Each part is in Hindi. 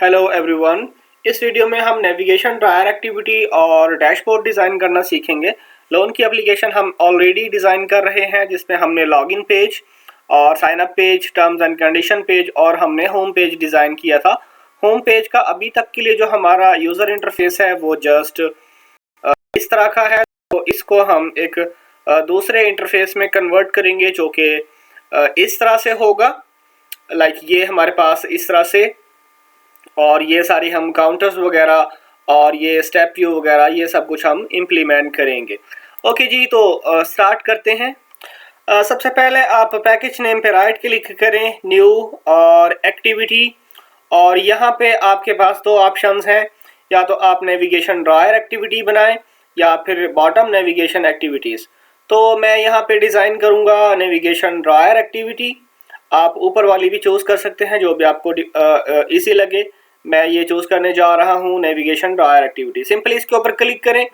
Hello everyone. इस वीडियो में हम नेविगेशन ड्रायर एक्टिविटी और डैशबोर्ड डिज़ाइन करना सीखेंगे। लोन की एप्लीकेशन हम ऑलरेडी डिज़ाइन कर रहे हैं, जिसमें हमने लॉगिन पेज और sign up page, terms and condition page और हमने होम पेज डिज़ाइन किया था। होम पेज का अभी तक के लिए जो हमारा यूज़र इंटरफेस है वो जस्ट इस तरह का है। तो इसको हम एक दूसरे इंटरफेस में कन्वर्ट करेंगे जो कि इस तरह से होगा। लाइक ये हमारे पास इस तरह से, और ये सारी हम काउंटर्स वगैरह और ये स्टेप व्यू वगैरह ये सब कुछ हम इम्प्लीमेंट करेंगे। ओके जी, तो स्टार्ट करते हैं। सबसे पहले आप पैकेज नेम पे राइट क्लिक करें, न्यू और एक्टिविटी, और यहाँ पे आपके पास दो ऑप्शंस हैं। या तो आप नेविगेशन ड्रायर एक्टिविटी बनाएं या फिर बॉटम नेविगेशन एक्टिविटीज़। तो मैं यहाँ पे डिज़ाइन करूँगा नेविगेशन ड्रायर एक्टिविटी। आप ऊपर वाली भी चूज़ कर सकते हैं, जो भी आपको इजी लगे। मैं ये चूज़ करने जा रहा हूँ नेविगेशन ड्रायर एक्टिविटी। सिंपली इसके ऊपर क्लिक करें।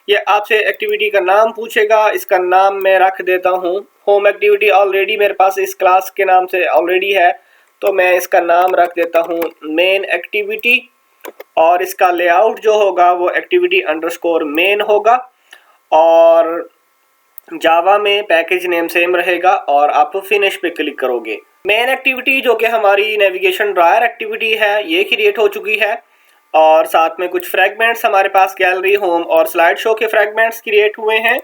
ये आपसे एक्टिविटी का नाम पूछेगा, इसका नाम मैं रख देता हूँ होम एक्टिविटी। ऑलरेडी मेरे पास इस क्लास के नाम से ऑलरेडी है, तो मैं इसका नाम रख देता हूँ मेन एक्टिविटी। और इसका लेआउट जो होगा वो एक्टिविटी अंडरस्कोर मेन होगा, और जावा में पैकेज नेम सेम रहेगा, और आप फिनिश पे क्लिक करोगे। मेन एक्टिविटी जो कि हमारी नेविगेशन ड्रायर एक्टिविटी है ये क्रिएट हो चुकी है, और साथ में कुछ फ्रैगमेंट्स हमारे पास गैलरी, होम और स्लाइड शो के फ्रैगमेंट्स क्रिएट हुए हैं,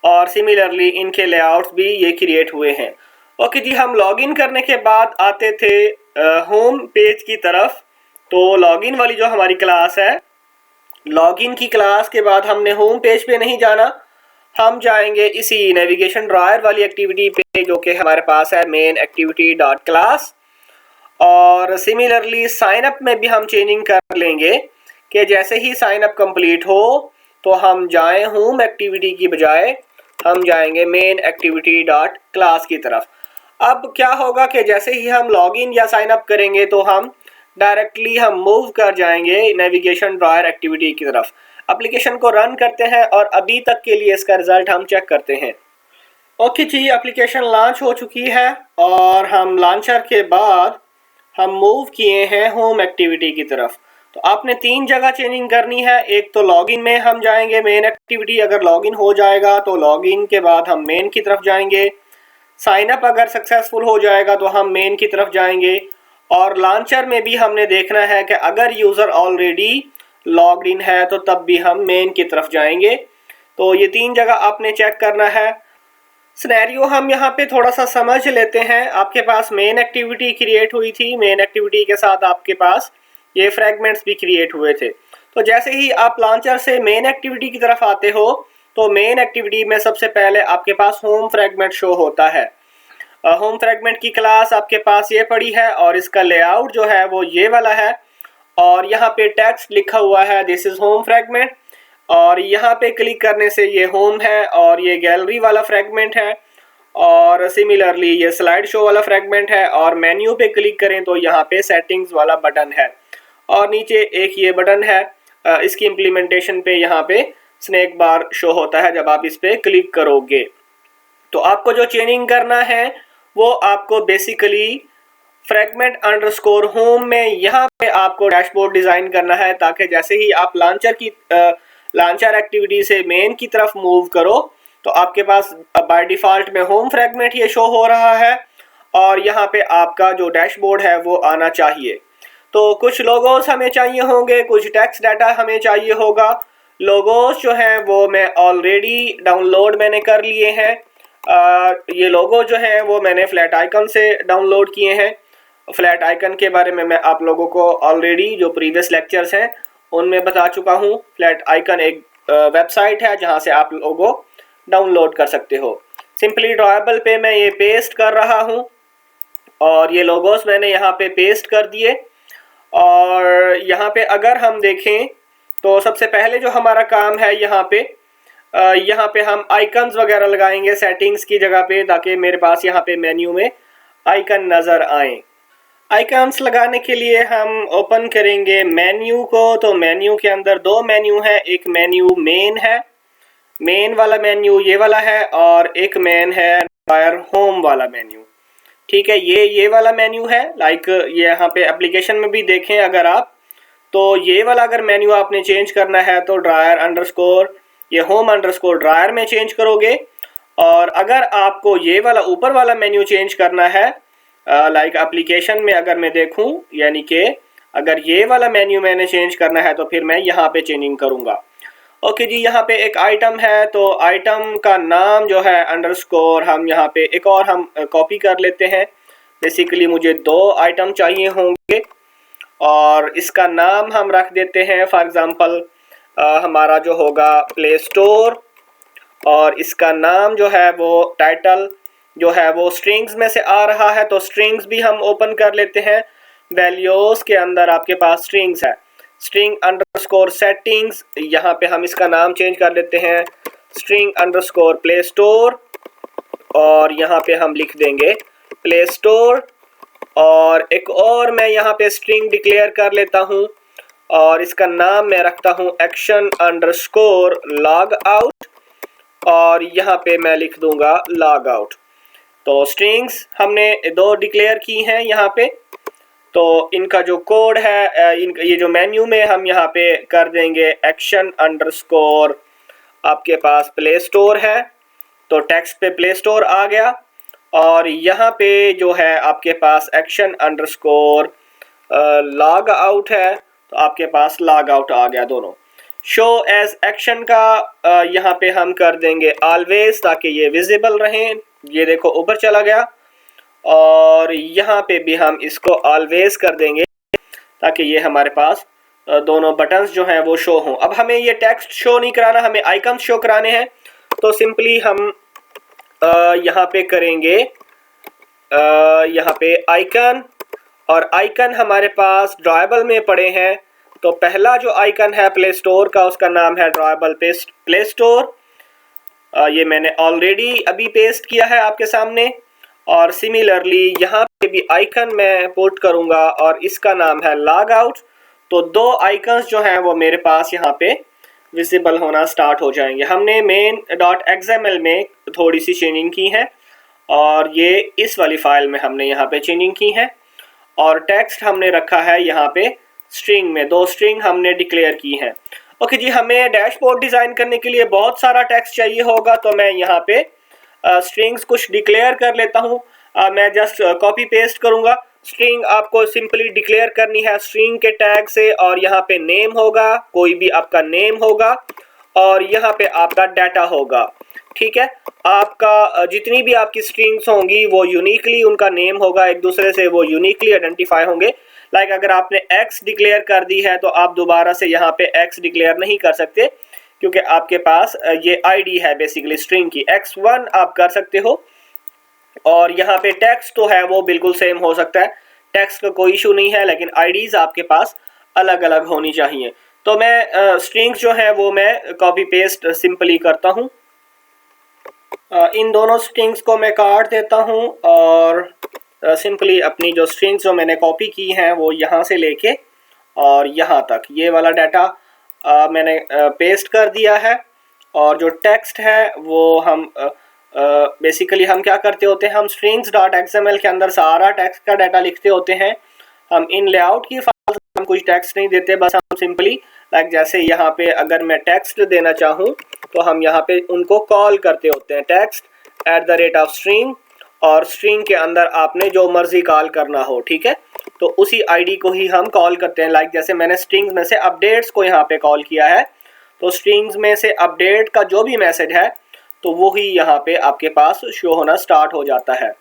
और सिमिलरली इनके लेआउट्स भी ये क्रिएट हुए हैं। ओके जी, हम लॉगिन करने के बाद आते थे होम पेज की तरफ। तो लॉगिन वाली जो हमारी क्लास है, लॉगिन की क्लास के बाद हमने होम पेज पे नहीं जाना, हम जाएंगे इसी नेविगेशन ड्रायर वाली एक्टिविटी पे जो कि हमारे पास है मेन एक्टिविटी डॉट क्लास। और सिमिलरली साइन अप में भी हम चेंजिंग कर लेंगे कि जैसे ही साइन अप कंप्लीट हो तो हम जाएं होम एक्टिविटी की बजाय हम जाएंगे मेन एक्टिविटी डॉट क्लास की तरफ। अब क्या होगा कि जैसे ही हम लॉगिन या साइन अप करेंगे तो हम डायरेक्टली हम मूव कर जाएंगे नेविगेशन ड्रायर एक्टिविटी की तरफ। एप्लीकेशन को रन करते हैं और अभी तक के लिए इसका रिजल्ट हम चेक करते हैं। ओके जी, एप्लीकेशन लॉन्च हो चुकी है, और हम लॉन्चर के बाद हम मूव किए हैं होम एक्टिविटी की तरफ। तो आपने तीन जगह चेंजिंग करनी है। एक तो लॉगिन में हम जाएंगे मेन एक्टिविटी, अगर लॉगिन हो जाएगा तो लॉगिन के बाद हम मेन की तरफ जाएंगे। साइन अप अगर सक्सेसफुल हो जाएगा तो हम मेन की तरफ जाएंगे। और लॉन्चर में भी हमने देखना है कि अगर यूज़र ऑलरेडी लॉग्ड इन है तो तब भी हम मेन की तरफ जाएंगे। तो ये तीन जगह आपने चेक करना है। सिनेरियो हम यहाँ पे थोड़ा सा समझ लेते हैं। आपके पास मेन एक्टिविटी क्रिएट हुई थी, मेन एक्टिविटी के साथ आपके पास ये फ्रैगमेंट्स भी क्रिएट हुए थे। तो जैसे ही आप लॉन्चर से मेन एक्टिविटी की तरफ आते हो तो मेन एक्टिविटी में सबसे पहले आपके पास होम फ्रैगमेंट शो होता है। होम फ्रैगमेंट की क्लास आपके पास ये पड़ी है, और इसका लेआउट जो है वो ये वाला है, और यहाँ पे टेक्स्ट लिखा हुआ है दिस इज होम फ्रैगमेंट। और यहाँ पे क्लिक करने से ये होम है, और ये गैलरी वाला फ्रैगमेंट है, और सिमिलरली ये स्लाइड शो वाला फ्रैगमेंट है। और मेन्यू पे क्लिक करें तो यहाँ पे सेटिंग्स वाला बटन है, और नीचे एक ये बटन है। इसकी इम्प्लीमेंटेशन पे यहाँ पे स्नैक बार शो होता है जब आप इस पे क्लिक करोगे। तो आपको जो चेंजिंग करना है वो आपको बेसिकली फ्रैगमेंट अंडरस्कोर होम में यहाँ पे आपको डैशबोर्ड डिज़ाइन करना है, ताकि जैसे ही आप लॉन्चर एक्टिविटी से मेन की तरफ मूव करो तो आपके पास बाय डिफ़ॉल्ट में होम फ्रैगमेंट ये शो हो रहा है, और यहाँ पे आपका जो डैशबोर्ड है वो आना चाहिए। तो कुछ लोगोस हमें चाहिए होंगे, कुछ टेक्स्ट डाटा हमें चाहिए होगा। लोगोस जो हैं वो मैं ऑलरेडी डाउनलोड मैंने कर लिए हैं। ये लोगो जो है वो मैंने फ्लैट आइकन से डाउनलोड किए हैं। फ्लैट आइकन के बारे में मैं आप लोगों को ऑलरेडी जो प्रीवियस लेक्चर्स हैं उनमें बता चुका हूँ। फ्लैट आइकन एक वेबसाइट है जहाँ से आप लोगों डाउनलोड कर सकते हो। सिंपली ड्रॉएबल पे मैं ये पेस्ट कर रहा हूँ, और ये लोगोस मैंने यहाँ पे पेस्ट कर दिए। और यहाँ पे अगर हम देखें तो सबसे पहले जो हमारा काम है यहाँ पे हम आइकन्स वगैरह लगाएंगे सेटिंग्स की जगह पे, ताकि मेरे पास यहाँ पे मेन्यू में आइकन नज़र आए। आइकन्स लगाने के लिए हम ओपन करेंगे मेन्यू को। तो मेन्यू के अंदर दो मेन्यू है, एक मेन्यू मेन है, मेन वाला मेन्यू ये वाला है, और एक मेन है ड्रायर होम वाला मेन्यू। ठीक है, ये वाला मेन्यू है। लाइक ये यहाँ पे एप्लीकेशन में भी देखें अगर आप, तो ये वाला अगर मेन्यू आपने चेंज करना है तो ड्रायर अंडरस्कोर ये होम अंडरस्कोर ड्रायर में चेंज करोगे। और अगर आपको ये वाला ऊपर वाला मेन्यू चेंज करना है, लाइक एप्लीकेशन में अगर मैं देखूं, यानी कि अगर ये वाला मेन्यू मैंने चेंज करना है तो फिर मैं यहाँ पे चेंजिंग करूँगा। ओके जी, यहाँ पे एक आइटम है तो आइटम का नाम जो है अंडरस्कोर हम यहाँ पे एक और हम कॉपी कर लेते हैं। बेसिकली मुझे 2 आइटम चाहिए होंगे और इसका नाम हम रख देते हैं फॉर एग्ज़ाम्पल हमारा जो होगा प्ले स्टोर, और इसका नाम जो है वो टाइटल जो है वो स्ट्रिंग्स में से आ रहा है तो स्ट्रिंग्स भी हम ओपन कर लेते हैं। वैल्यूज़ के अंदर आपके पास स्ट्रिंग्स है, स्ट्रिंग अंडरस्कोर सेटिंग्स, यहाँ पे हम इसका नाम चेंज कर लेते हैं स्ट्रिंग अंडरस्कोर प्ले स्टोर, और यहाँ पे हम लिख देंगे प्ले स्टोर। और एक और मैं यहाँ पे स्ट्रिंग डिक्लेयर कर लेता हूँ और इसका नाम मैं रखता हूँ एक्शन अंडरस्कोर लॉग आउट, और यहाँ पे मैं लिख दूंगा लॉग आउट। तो स्ट्रिंग्स हमने 2 डिक्लेयर की हैं यहाँ पे, तो इनका जो कोड है ये जो मेन्यू में हम यहाँ पे कर देंगे एक्शन अंडरस्कोर आपके पास प्ले स्टोर है, तो टेक्स्ट पे प्ले स्टोर आ गया, और यहाँ पे जो है आपके पास एक्शन अंडरस्कोर लॉग आउट है तो आपके पास लॉग आउट आ गया दोनों। शो एज एक्शन का यहाँ पे हम कर देंगे ऑलवेज ताकि ये विजिबल रहें। ये देखो ऊपर चला गया, और यहाँ पे भी हम इसको ऑलवेज कर देंगे ताकि ये हमारे पास दोनों बटन्स जो हैं वो शो हों। अब हमें ये टेक्स्ट शो नहीं कराना, हमें आइकन शो कराने हैं, तो सिंपली हम यहाँ पे करेंगे यहाँ पे आइकन, और आइकन हमारे पास ड्राइबल में पड़े हैं। तो पहला जो आइकन है प्ले स्टोर का उसका नाम है ड्राइबल प्ले स्टोर, ये मैंने ऑलरेडी अभी पेस्ट किया है आपके सामने। और सिमिलरली यहाँ पे भी आइकन मैं पुट करूँगा और इसका नाम है लॉग आउट। तो 2 आइकन्स जो हैं वो मेरे पास यहाँ पे विजिबल होना स्टार्ट हो जाएंगे। हमने main.xml में थोड़ी सी चेंजिंग की है और ये इस वाली फाइल में हमने यहाँ पे चेंजिंग की है, और टेक्स्ट हमने रखा है यहाँ पे स्ट्रिंग में, 2 स्ट्रिंग हमने डिक्लेयर की हैं। ओके जी, हमें डैशबोर्ड डिज़ाइन करने के लिए बहुत सारा टेक्स्ट चाहिए होगा, तो मैं यहाँ पे स्ट्रिंग्स कुछ डिक्लेयर कर लेता हूँ। मैं जस्ट कॉपी पेस्ट करूँगा। स्ट्रिंग आपको सिंपली डिक्लेयर करनी है स्ट्रिंग के टैग से, और यहाँ पे नेम होगा, कोई भी आपका नेम होगा, और यहाँ पे आपका डाटा होगा। ठीक है, आपका जितनी भी आपकी स्ट्रिंग्स होंगी वो यूनिकली उनका नेम होगा, एक दूसरे से वो यूनिकली आइडेंटिफाई होंगे। लाइक अगर आपने x डिक्लेयर कर दी है तो आप दोबारा से यहाँ पे x डिक्लेयर नहीं कर सकते, क्योंकि आपके पास ये आईडी है बेसिकली स्ट्रिंग की। x1 आप कर सकते हो, और यहाँ पे टेक्स्ट तो है वो बिल्कुल सेम हो सकता है, टेक्स्ट का कोई इशू नहीं है, लेकिन आईडीज आपके पास अलग अलग होनी चाहिए। तो मैं स्ट्रिंग्स जो है वो मैं कॉपी पेस्ट सिंपली करता हूँ। इन दोनों स्ट्रिंग्स को मैं काट देता हूँ और सिंपली अपनी जो स्ट्रिंग्स जो मैंने कॉपी की हैं वो यहाँ से लेके और यहाँ तक ये वाला डाटा मैंने पेस्ट कर दिया है। और जो टेक्स्ट है वो हम बेसिकली हम क्या करते होते हैं, हम strings.xml के अंदर सारा टेक्स्ट का डाटा लिखते होते हैं। हम इन लेआउट की फाइल में हम कुछ टेक्स्ट नहीं देते, बस हम सिंपली लाइक जैसे यहाँ पे अगर मैं टेक्स्ट देना चाहूँ तो हम यहाँ पे उनको कॉल करते होते हैं text @string, और स्ट्रिंग के अंदर आपने जो मर्जी कॉल करना हो, ठीक है, तो उसी आईडी को ही हम कॉल करते हैं। लाइक जैसे मैंने स्ट्रिंग्स में से अपडेट्स को यहाँ पे कॉल किया है, तो स्ट्रिंग्स में से अपडेट का जो भी मैसेज है तो वो ही यहाँ पे आपके पास शो होना स्टार्ट हो जाता है।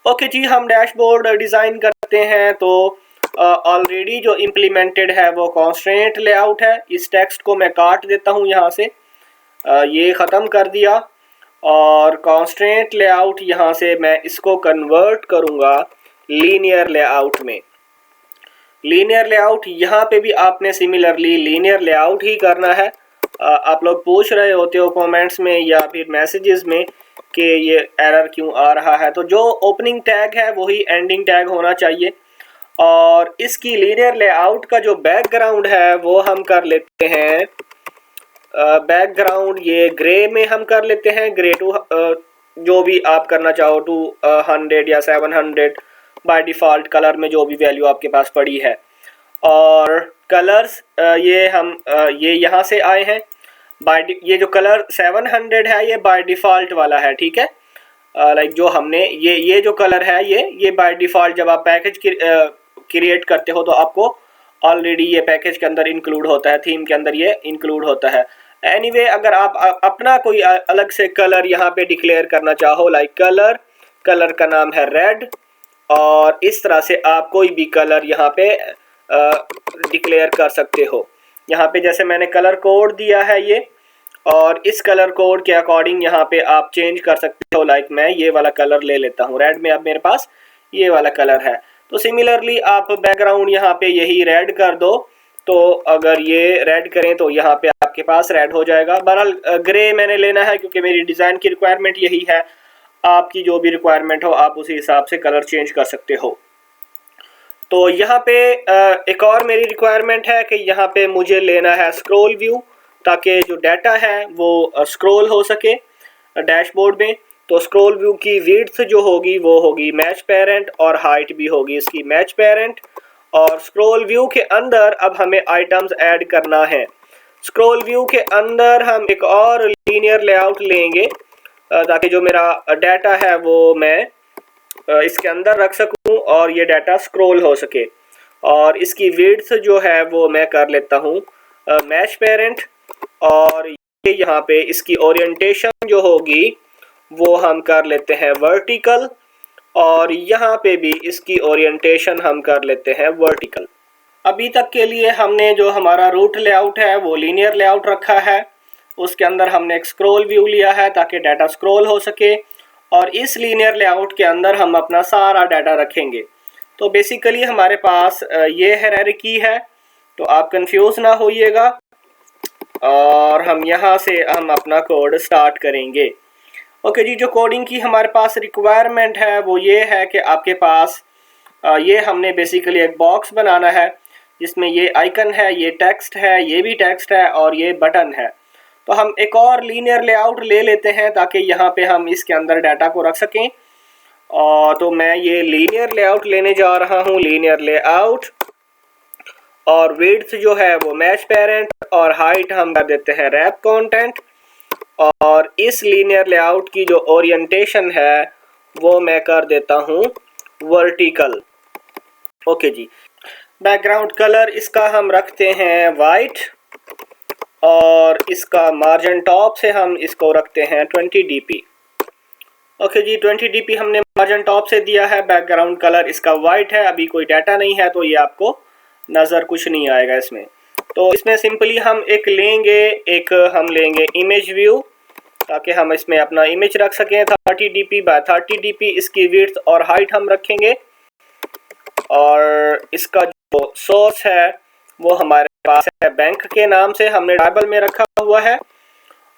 ओके जी, हम डैशबोर्ड डिज़ाइन करते हैं तो ऑलरेडी जो इम्प्लीमेंटेड है वो कॉन्स्ट्रेंट लेआउट है। इस टेक्स्ट को मैं काट देता हूँ यहाँ से, ये ख़त्म कर दिया, और कॉन्स्ट्रेंट लेआउट यहाँ से मैं इसको कन्वर्ट करूँगा लीनियर लेआउट में। लीनियर लेआउट यहाँ पे भी आपने सिमिलरली लीनियर लेआउट ही करना है। आप लोग पूछ रहे होते हो कमेंट्स में या फिर मैसेजेस में कि ये एरर क्यों आ रहा है, तो जो ओपनिंग टैग है वही एंडिंग टैग होना चाहिए। और इसकी लीनियर लेआउट का जो बैकग्राउंड है वो हम कर लेते हैं बैकग्राउंड ये ग्रे में हम कर लेते हैं, ग्रे टू जो भी आप करना चाहो 200 या 700 बाय डिफ़ॉल्ट कलर में जो भी वैल्यू आपके पास पड़ी है। और कलर्स ये हम ये यहाँ से आए हैं। ये जो कलर 700 है ये बाय डिफ़ॉल्ट वाला है, ठीक है। लाइक जो हमने ये जो कलर है ये बाय डिफ़ॉल्ट जब आप पैकेज क्रिएट करते हो तो आपको ऑलरेडी ये पैकेज के अंदर इंक्लूड होता है, थीम के अंदर ये इंक्लूड होता है। एनीवे अगर आप अपना कोई अलग से कलर यहाँ पे डिक्लेयर करना चाहो, लाइक कलर का नाम है रेड, और इस तरह से आप कोई भी कलर यहाँ पे डिक्लेयर कर सकते हो। यहाँ पे जैसे मैंने कलर कोड दिया है ये, और इस कलर कोड के अकॉर्डिंग यहाँ पे आप चेंज कर सकते हो। लाइक मैं ये वाला कलर ले लेता हूँ, रेड में अब मेरे पास ये वाला कलर है। तो सिमिलरली आप बैकग्राउंड यहाँ पे यही रेड कर दो, तो अगर ये रेड करें तो यहाँ पे आपके पास रेड हो जाएगा। बहरहाल ग्रे मैंने लेना है क्योंकि मेरी डिज़ाइन की रिक्वायरमेंट यही है। आपकी जो भी रिक्वायरमेंट हो आप उसी हिसाब से कलर चेंज कर सकते हो। तो यहाँ पे एक और मेरी रिक्वायरमेंट है कि यहाँ पे मुझे लेना है स्क्रॉल व्यू, ताकि जो डाटा है वो स्क्रॉल हो सके डैशबोर्ड में। तो स्क्रॉल व्यू की विड्थ जो होगी वो होगी मैच पेरेंट, और हाइट भी होगी इसकी मैच पेरेंट। और स्क्रॉल व्यू के अंदर अब हमें आइटम्स ऐड करना है। स्क्रॉल व्यू के अंदर हम एक और लीनियर लेआउट लेंगे ताकि जो मेरा डाटा है वो मैं इसके अंदर रख सकूं और ये डाटा स्क्रॉल हो सके। और इसकी विड्थ जो है वो मैं कर लेता हूँ मैच पेरेंट, और ये यहाँ पे इसकी ओरिएंटेशन जो होगी वो हम कर लेते हैं वर्टिकल, और यहाँ पे भी इसकी ओरिएंटेशन हम कर लेते हैं वर्टिकल। अभी तक के लिए हमने जो हमारा रूट लेआउट है वो लीनियर लेआउट रखा है। उसके अंदर हमने एक स्क्रॉल व्यू लिया है ताकि डाटा स्क्रॉल हो सके, और इस लीनियर लेआउट के अंदर हम अपना सारा डाटा रखेंगे। तो बेसिकली हमारे पास ये हायरार्की है, तो आप कंफ्यूज ना होइएगा। और हम यहाँ से हम अपना कोड स्टार्ट करेंगे। ओके जी, जो कोडिंग की हमारे पास रिक्वायरमेंट है वो ये है कि आपके पास ये हमने बेसिकली एक बॉक्स बनाना है जिसमें ये आइकन है, ये टेक्स्ट है, ये भी टेक्स्ट है, और ये बटन है। तो हम एक और लीनियर लेआउट ले लेते हैं ताकि यहाँ पे हम इसके अंदर डाटा को रख सकें। तो मैं ये लीनियर लेआउट लेने जा रहा हूँ, लीनियर लेआउट, और विड्थ जो है वो मैच पेरेंट, और हाइट हम कर देते हैं रैप कंटेंट। और इस लीनियर लेआउट की जो ओरिएंटेशन है वो मैं कर देता हूँ वर्टिकल। ओके जी, बैकग्राउंड कलर इसका हम रखते हैं वाइट, और इसका मार्जिन टॉप से हम इसको रखते हैं 20 dp। ओके जी, 20 dp हमने मार्जिन टॉप से दिया है। बैकग्राउंड कलर इसका वाइट है, अभी कोई डाटा नहीं है तो ये आपको नज़र कुछ नहीं आएगा इसमें। तो इसमें सिंपली हम हम लेंगे इमेज व्यू, ताकि हम इसमें अपना इमेज रख सकें। 30 dp बाय 30 dp इसकी विड्थ और हाइट हम रखेंगे। और इसका जो सोर्स है वो हमारे पास है बैंक के नाम से, हमने टेबल में रखा हुआ है,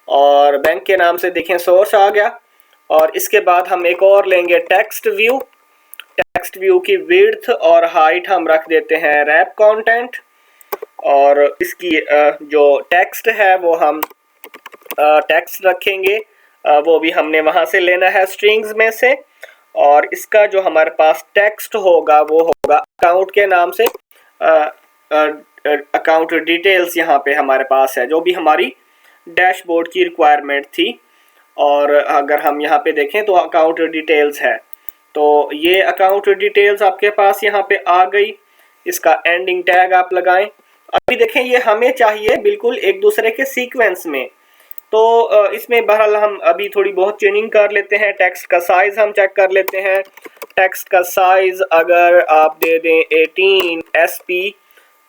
और बैंक के नाम से देखें सोर्स आ गया। और इसके बाद हम एक और लेंगे टेक्स्ट व्यू। टेक्स्ट व्यू की विड्थ और हाइट हम रख देते हैं रैप कंटेंट, और इसकी जो टेक्स्ट है वो हम टेक्स्ट रखेंगे, वो भी हमने वहाँ से लेना है स्ट्रिंग्स में से। और इसका जो हमारे पास टेक्स्ट होगा वो होगा अकाउंट के नाम से। अकाउंट डिटेल्स यहाँ पे हमारे पास है, जो भी हमारी डैशबोर्ड की रिक्वायरमेंट थी। और अगर हम यहाँ पे देखें तो अकाउंट डिटेल्स है, तो ये अकाउंट डिटेल्स आपके पास यहाँ पे आ गई। इसका एंडिंग टैग आप लगाएं। अभी देखें ये हमें चाहिए बिल्कुल एक दूसरे के सीक्वेंस में, तो इसमें बहरहाल हम अभी थोड़ी बहुत चेंजिंग कर लेते हैं। टेक्स्ट का साइज़ हम चेक कर लेते हैं। टेक्स्ट का साइज़ अगर आप दे दें 18 SP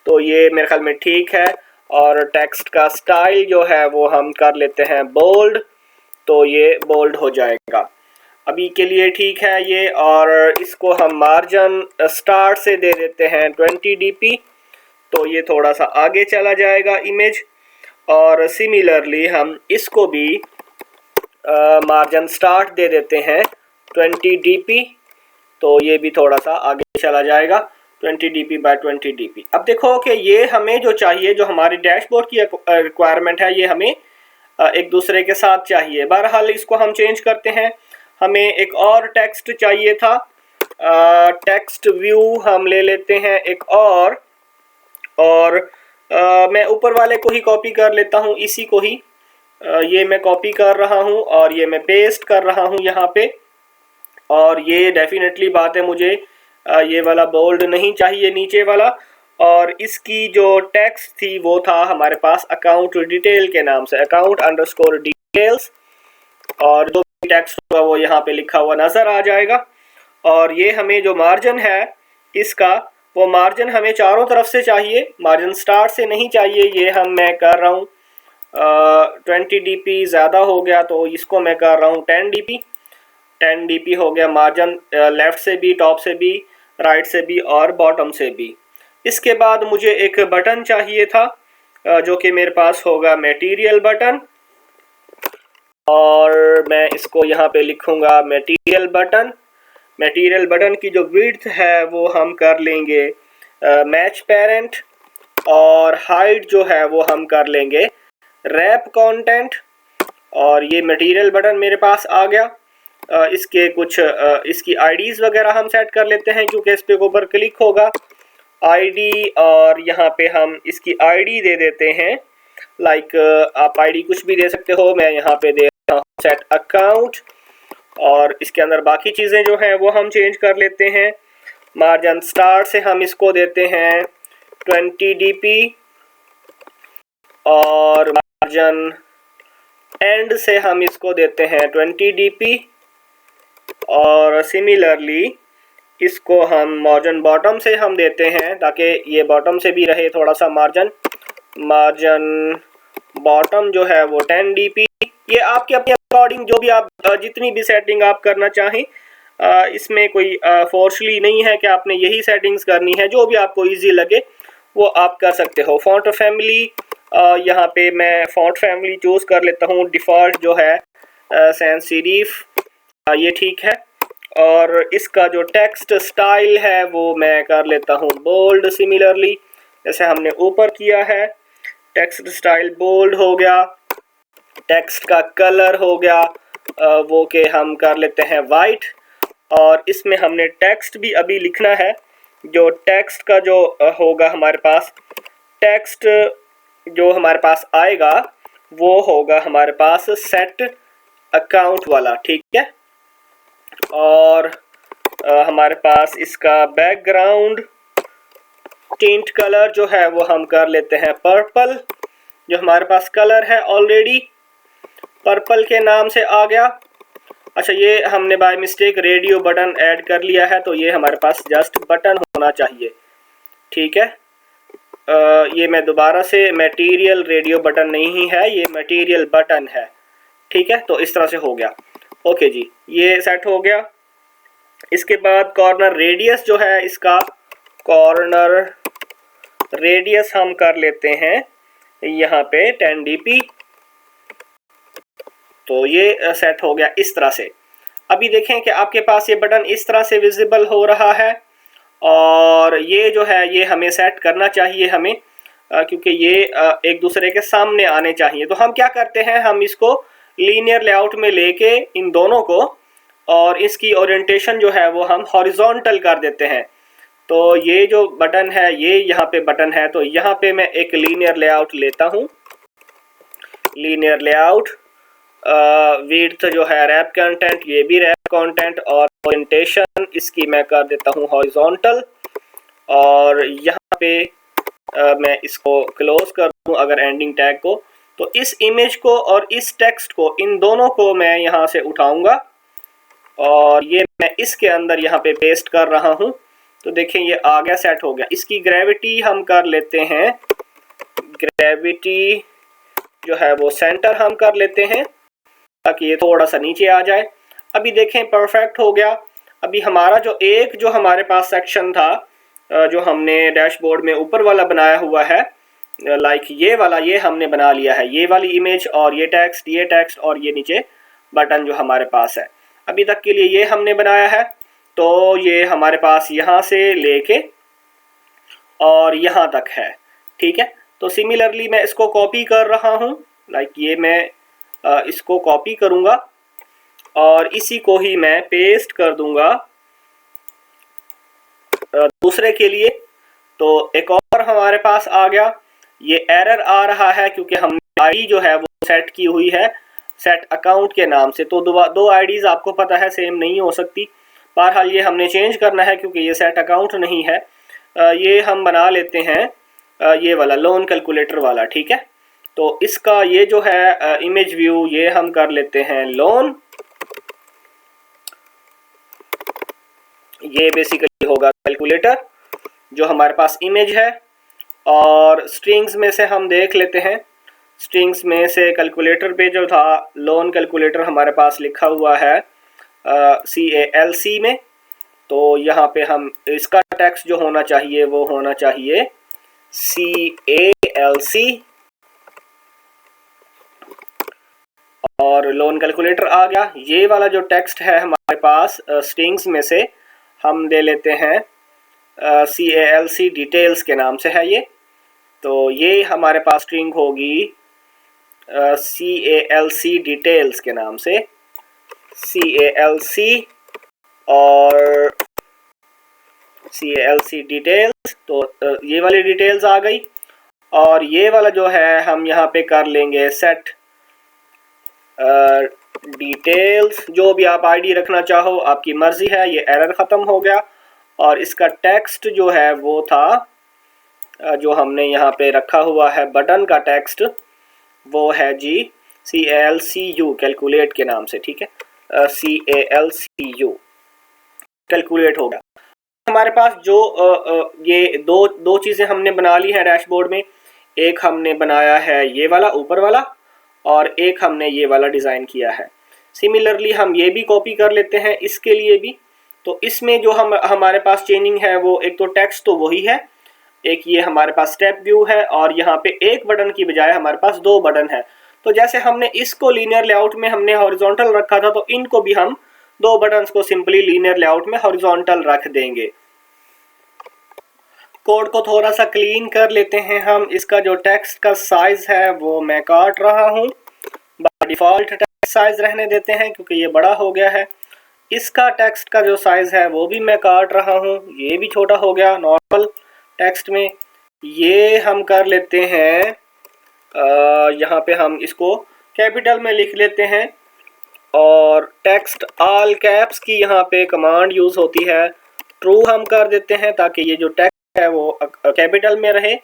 तो ये मेरे ख्याल में ठीक है। और टेक्स्ट का स्टाइल जो है वो हम कर लेते हैं बोल्ड, तो ये बोल्ड हो जाएगा। अभी के लिए ठीक है ये। और इसको हम मार्जिन स्टार्ट से दे देते हैं 20 dp, तो ये थोड़ा सा आगे चला जाएगा इमेज। और सिमिलरली हम इसको भी मार्जिन स्टार्ट दे देते हैं 20 dp, तो ये भी थोड़ा सा आगे चला जाएगा 20 dp बाय 20 dp। अब देखो कि ये हमें जो चाहिए, जो हमारी डैशबोर्ड की रिक्वायरमेंट है, ये हमें एक दूसरे के साथ चाहिए। बहरहाल इसको हम चेंज करते हैं। हमें एक और टेक्स्ट चाहिए था, टेक्स्ट व्यू हम ले लेते हैं एक और मैं ऊपर वाले को ही कॉपी कर लेता हूँ, इसी को ही ये मैं कॉपी कर रहा हूँ और ये मैं पेस्ट कर रहा हूँ यहाँ पे। और ये डेफिनेटली बात है, मुझे ये वाला बोल्ड नहीं चाहिए नीचे वाला। और इसकी जो टेक्स्ट थी वो था हमारे पास अकाउंट डिटेल के नाम से, अकाउंट अंडरस्कोर डिटेल्स, और जो भी टेक्स्ट होगा वो यहाँ पे लिखा हुआ नज़र आ जाएगा। और ये हमें जो मार्जिन है इसका, वो मार्जिन हमें चारों तरफ से चाहिए, मार्जिन स्टार्ट से नहीं चाहिए। ये मैं कर रहा हूँ 20 dp ज़्यादा हो गया तो इसको मैं कर रहा हूँ 10 dp हो गया मार्जिन, लेफ़्ट से भी, टॉप से भी, राइट से भी और बॉटम से भी। इसके बाद मुझे एक बटन चाहिए था जो कि मेरे पास होगा मटेरियल बटन, और मैं इसको यहाँ पे लिखूँगा मटेरियल बटन। मटेरियल बटन की जो विड्थ है वो हम कर लेंगे मैच पेरेंट, और हाइट जो है वो हम कर लेंगे रैप कंटेंट। और ये मटेरियल बटन मेरे पास आ गया। इसके कुछ इसकी आईडीज़ वगैरह हम सेट कर लेते हैं, क्योंकि इस पे ऊपर क्लिक होगा आईडी, और यहाँ पे हम इसकी आईडी दे देते हैं। लाइक आप आईडी कुछ भी दे सकते हो, मैं यहाँ पे दे देता हूँ सेट अकाउंट, और इसके अंदर बाकी चीज़ें जो हैं वो हम चेंज कर लेते हैं। मार्जिन स्टार्ट से हम इसको देते हैं 20 dp, और मार्जिन एंड से हम इसको देते हैं 20 dp, और सिमिलरली इसको हम मार्जिन बॉटम से हम देते हैं, ताकि ये बॉटम से भी रहे थोड़ा सा मार्जिन बॉटम जो है वो 10 dp। ये आपके अपने अकॉर्डिंग जो भी आप जितनी भी सेटिंग आप करना चाहें, इसमें कोई फोर्सली नहीं है कि आपने यही सेटिंग्स करनी है, जो भी आपको इजी लगे वो आप कर सकते हो। फॉन्ट फैमिली, यहाँ पे मैं फॉन्ट फैमिली चूज़ कर लेता हूँ, डिफ़ॉल्ट जो है सैंस सेरिफ, ये ठीक है। और इसका जो टेक्स्ट स्टाइल है वो मैं कर लेता हूँ बोल्ड, सिमिलरली जैसे हमने ऊपर किया है। टेक्स्ट स्टाइल बोल्ड हो गया, टेक्स्ट का कलर हो गया वो के हम कर लेते हैं वाइट। और इसमें हमने टेक्स्ट भी अभी लिखना है, जो टेक्स्ट का जो होगा हमारे पास, टेक्स्ट जो हमारे पास आएगा वो होगा हमारे पास सेट अकाउंट वाला, ठीक है। और हमारे पास इसका बैकग्राउंड टिंट कलर जो है वो हम कर लेते हैं पर्पल। जो हमारे पास कलर है ऑलरेडी पर्पल के नाम से आ गया। अच्छा, ये हमने by mistake radio button add कर लिया है, तो ये हमारे पास जस्ट बटन होना चाहिए, ठीक है। ये मैं दोबारा से, मटेरियल रेडियो बटन नहीं है, ये मटेरियल बटन है, ठीक है। तो इस तरह से हो गया, ओके जी, ये सेट हो गया। इसके बाद कॉर्नर रेडियस जो है, इसका कॉर्नर रेडियस हम कर लेते हैं यहाँ पे 10 dp। तो ये सेट हो गया इस तरह से। अभी देखें कि आपके पास ये बटन इस तरह से विजिबल हो रहा है, और ये जो है ये हमें सेट करना चाहिए हमें, क्योंकि ये एक दूसरे के सामने आने चाहिए। तो हम क्या करते हैं, हम इसको लीनियर लेआउट में लेके इन दोनों को, और इसकी ओरिएंटेशन जो है वो हम हॉरिजॉन्टल कर देते हैं। तो ये जो बटन है ये यहाँ पे बटन है, तो यहाँ पे मैं एक लीनियर लेआउट लेता हूँ, लीनियर लेआउट, विड्थ जो है रैप कंटेंट, ये भी रैप कंटेंट, और ओरिएंटेशन इसकी मैं कर देता हूँ हॉरिजॉन्टल। और यहाँ पे मैं इसको क्लोज कर दूँ अगर एंडिंग टैग को। तो इस इमेज को और इस टेक्स्ट को, इन दोनों को मैं यहाँ से उठाऊंगा, और ये मैं इसके अंदर यहाँ पे पेस्ट कर रहा हूँ। तो देखें ये आ गया, सेट हो गया। इसकी ग्रेविटी हम कर लेते हैं, ग्रेविटी जो है वो सेंटर हम कर लेते हैं, ताकि ये थोड़ा सा नीचे आ जाए। अभी देखें परफेक्ट हो गया। अभी हमारा जो हमारे पास सेक्शन था, जो हमने डैशबोर्ड में ऊपर वाला बनाया हुआ है, लाइक ये वाला, ये हमने बना लिया है, ये वाली इमेज, और ये टेक्स्ट और ये नीचे बटन जो हमारे पास है। अभी तक के लिए ये हमने बनाया है। तो ये हमारे पास यहाँ से लेके और यहाँ तक है, ठीक है। तो सिमिलरली मैं इसको कॉपी कर रहा हूँ, लाइक ये मैं इसको कॉपी करूँगा, और इसी को ही मैं पेस्ट कर दूंगा दूसरे के लिए। तो एक और हमारे पास आ गया। ये एरर आ रहा है क्योंकि हमने आईडी जो है वो सेट की हुई है सेट अकाउंट के नाम से। तो दो आईडीज आपको पता है सेम नहीं हो सकती। बहरहाल ये हमने चेंज करना है क्योंकि ये सेट अकाउंट नहीं है। ये हम बना लेते हैं ये वाला लोन कैलकुलेटर वाला, ठीक है। तो इसका ये जो है इमेज व्यू ये हम कर लेते हैं लोन। ये बेसिकली होगा कैलकुलेटर जो हमारे पास इमेज है। और स्ट्रिंग्स में से हम देख लेते हैं, स्ट्रिंग्स में से कैलकुलेटर पे जो था लोन कैलकुलेटर हमारे पास लिखा हुआ है CALC में। तो यहाँ पे हम इसका टेक्स्ट जो होना चाहिए वो होना चाहिए CALC और लोन कैलकुलेटर आ गया। ये वाला जो टेक्स्ट है हमारे पास स्ट्रिंग्स में से हम दे लेते हैं CALC डिटेल्स के नाम से है ये। तो ये हमारे पास स्ट्रिंग होगी CALC डिटेल्स के नाम से, CALC और CALC डिटेल्स। तो ये वाली डिटेल्स आ गई। और ये वाला जो है हम यहाँ पे कर लेंगे सेट डिटेल्स। जो भी आप आईडी रखना चाहो आपकी मर्जी है। ये एरर ख़त्म हो गया। और इसका टेक्स्ट जो है वो था जो हमने यहाँ पे रखा हुआ है बटन का टेक्स्ट, वो है जी CALCU कैलकुलेट के नाम से, ठीक है। CALCU कैलकुलेट हो गया। हमारे पास जो ये दो चीज़ें हमने बना ली है डैशबोर्ड में। एक हमने बनाया है ये वाला ऊपर वाला और एक हमने ये वाला डिज़ाइन किया है। सिमिलरली हम ये भी कॉपी कर लेते हैं इसके लिए भी। तो इसमें जो हमारे पास चेंजिंग है वो एक तो टेक्स्ट तो वही है, एक ये हमारे पास स्टेप व्यू है और यहाँ पे एक बटन की बजाय हमारे पास दो बटन है। तो जैसे हमने इसको लीनियर लेआउट में हमने हॉरिजॉन्टल रखा था तो इनको भी हम दो बटन्स को सिंपली लीनियर लेआउट में हॉरिजॉन्टल रख देंगे। कोड को थोड़ा सा क्लीन कर लेते हैं हम। इसका जो टेक्स्ट का साइज है वो मैं काट रहा हूँ। बाय डिफ़ॉल्ट टेक्स्ट साइज रहने देते हैं क्योंकि ये बड़ा हो गया है। इसका टेक्स्ट का जो साइज है वो भी मैं काट रहा हूँ, ये भी छोटा हो गया नॉर्मल टेक्स्ट में। ये हम कर लेते हैं यहाँ पे हम इसको कैपिटल में लिख लेते हैं और टेक्स्ट ऑल कैप्स की यहाँ पे कमांड यूज़ होती है। ट्रू हम कर देते हैं ताकि ये जो टेक्स्ट है वो कैपिटल में रहे।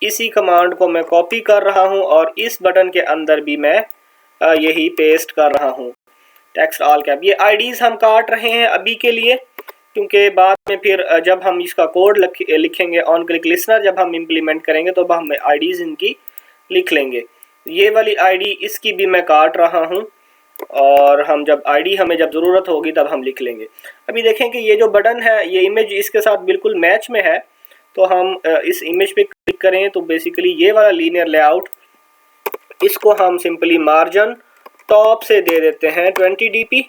इसी कमांड को मैं कॉपी कर रहा हूँ और इस बटन के अंदर भी मैं यही पेस्ट कर रहा हूँ टेक्स्ट ऑल कैप। ये आईडीज़ हम काट रहे हैं अभी के लिए क्योंकि बाद में फिर जब हम इसका कोड लिखेंगे ऑन क्लिक लिसनर जब हम इम्प्लीमेंट करेंगे तो हम आईडीज़ इनकी लिख लेंगे। ये वाली आईडी इसकी भी मैं काट रहा हूँ और हम जब आईडी हमें जब ज़रूरत होगी तब हम लिख लेंगे। अभी देखें कि ये जो बटन है ये इमेज इसके साथ बिल्कुल मैच में है। तो हम इस इमेज पे क्लिक करें तो बेसिकली ये वाला लीनियर लेआउट इसको हम सिंपली मार्जिन टॉप से दे देते हैं 20 dp।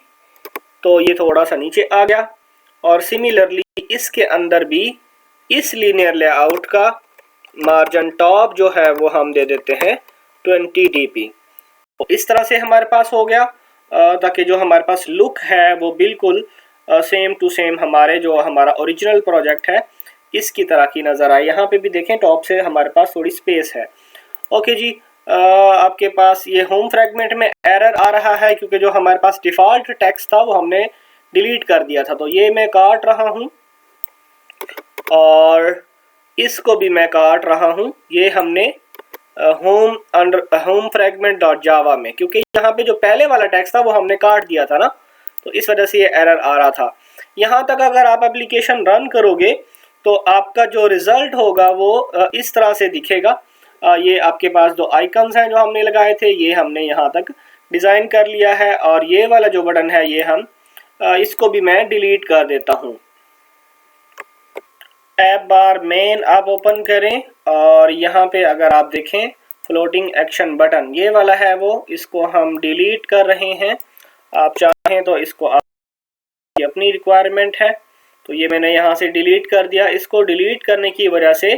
तो ये थोड़ा सा नीचे आ गया। और सिमिलरली इसके अंदर भी इस लीनियर लेआउट का मार्जिन टॉप जो है वो हम दे देते हैं 20 dp। तो इस तरह से हमारे पास हो गया ताकि जो हमारे पास लुक है वो बिल्कुल सेम टू सेम हमारे जो हमारा ओरिजिनल प्रोजेक्ट है इसकी तरह की नज़र आए। यहाँ पे भी देखें टॉप से हमारे पास थोड़ी स्पेस है। ओके जी, आपके पास ये होम फ्रैगमेंट में एरर आ रहा है क्योंकि जो हमारे पास डिफ़ॉल्ट टेक्स्ट था वो हमने डिलीट कर दिया था। तो ये मैं काट रहा हूँ और इसको भी मैं काट रहा हूँ। ये हमने होम फ्रैगमेंट डॉट जावा में, क्योंकि यहाँ पे जो पहले वाला टेक्स्ट था वो हमने काट दिया था ना, तो इस वजह से ये एरर आ रहा था। यहाँ तक अगर आप एप्लीकेशन रन करोगे तो आपका जो रिज़ल्ट होगा वो इस तरह से दिखेगा। ये आपके पास दो आइकन्स हैं जो हमने लगाए थे, ये हमने यहाँ तक डिज़ाइन कर लिया है। और ये वाला जो बटन है ये हम इसको भी मैं डिलीट कर देता हूँ। टैब बार मेन आप ओपन करें और यहाँ पे अगर आप देखें फ्लोटिंग एक्शन बटन ये वाला है वो, इसको हम डिलीट कर रहे हैं। आप चाहें तो इसको आप अपनी रिक्वायरमेंट है तो ये मैंने यहाँ से डिलीट कर दिया। इसको डिलीट करने की वजह से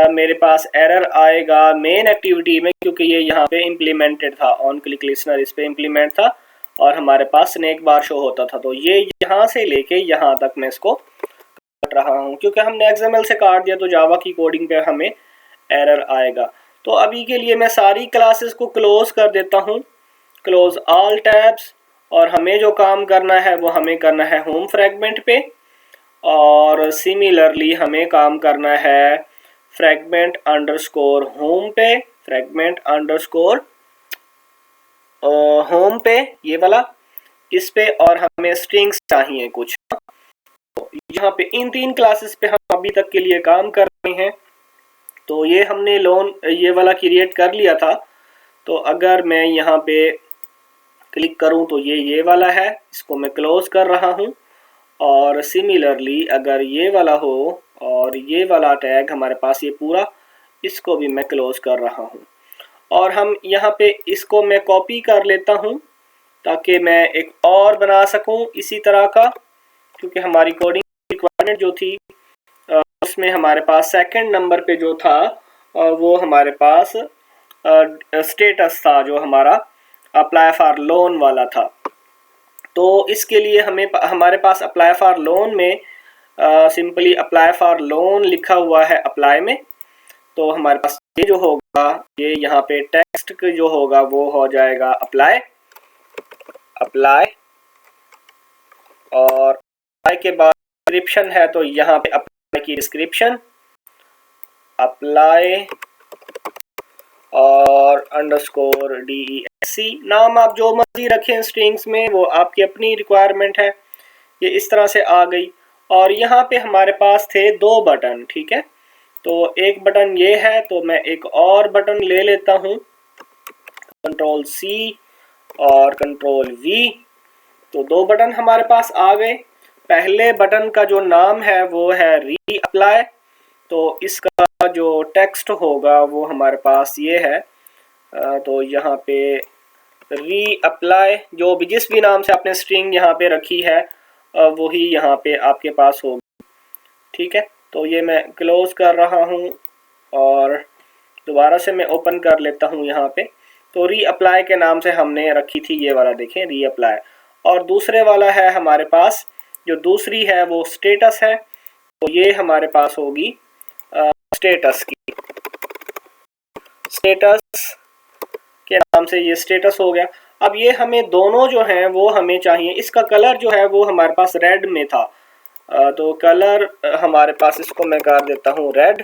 मेरे पास एरर आएगा मेन एक्टिविटी में, क्योंकि ये यहाँ पे इम्प्लीमेंटेड था, ऑन क्लिक लिसनर इस पे इम्प्लीमेंट था और हमारे पास स्नैक बार शो होता था। तो ये यहाँ से लेके यहाँ तक मैं इसको काट रहा हूँ, क्योंकि हमने XML से काट दिया तो जावा की कोडिंग पे हमें एरर आएगा। तो अभी के लिए मैं सारी क्लासेस को क्लोज कर देता हूँ, क्लोज ऑल टैब्स, और हमें जो काम करना है वो हमें करना है होम फ्रैगमेंट पे, और सिमिलरली हमें काम करना है फ्रैगमेंट अंडरस्कोर होम पे, फ्रैगमेंट अंडरस्कोर होम पे, ये वाला इस पे, और हमें स्ट्रिंग्स चाहिए कुछ। तो यहाँ पे इन 3 क्लासेस पे हम अभी तक के लिए काम कर रहे हैं। तो ये हमने लोन ये वाला क्रिएट कर लिया था। तो अगर मैं यहाँ पे क्लिक करूँ तो ये वाला है, इसको मैं क्लोज कर रहा हूँ। और सिमिलरली अगर ये वाला हो और ये वाला टैग हमारे पास ये पूरा, इसको भी मैं क्लोज कर रहा हूँ। और हम यहाँ पे इसको मैं कॉपी कर लेता हूँ ताकि मैं एक और बना सकूँ इसी तरह का, क्योंकि हमारी कोडिंग रिक्वायरमेंट जो थी उसमें हमारे पास सेकंड नंबर पे जो था वो हमारे पास स्टेटस था जो हमारा अप्लाई फॉर लोन वाला था। तो इसके लिए हमें हमारे पास अप्लाई फॉर लोन में सिंपली अप्लाई फॉर लोन लिखा हुआ है अप्लाई में। तो हमारे पास ये जो होगा, ये यहाँ पे टेक्स्ट जो होगा वो हो जाएगा अप्लाई, अप्लाई, और अप्लाई के बाद डिस्क्रिप्शन है तो यहाँ पे अप्लाई की डिस्क्रिप्शन, अप्लाई और अंडरस्कोर DESC। नाम आप जो मर्जी रखें स्ट्रिंग्स में, वो आपकी अपनी रिक्वायरमेंट है। ये इस तरह से आ गई। और यहाँ पे हमारे पास थे 2 बटन, ठीक है। तो एक बटन ये है, तो मैं एक और बटन ले लेता हूँ, Ctrl+C और Ctrl+V। तो 2 बटन हमारे पास आ गए। पहले बटन का जो नाम है वो है रीअप्लाई। तो इसका जो टेक्स्ट होगा वो हमारे पास ये है। तो यहाँ पे रीअप्लाई, जो भी जिस भी नाम से आपने स्ट्रिंग यहाँ पे रखी है वही यहाँ पे आपके पास होगी, ठीक है। तो ये मैं क्लोज कर रहा हूँ और दोबारा से मैं ओपन कर लेता हूँ यहाँ पे। तो रीअप्लाई के नाम से हमने रखी थी ये वाला, देखें रीअप्लाई। और दूसरे वाला है हमारे पास, जो दूसरी है वो स्टेटस है। तो ये हमारे पास होगी स्टेटस की, स्टेटस के नाम से ये स्टेटस हो गया। अब ये हमें दोनों जो हैं वो हमें चाहिए। इसका कलर जो है वो हमारे पास रेड में था, तो कलर हमारे पास, इसको मैं कर देता हूँ रेड।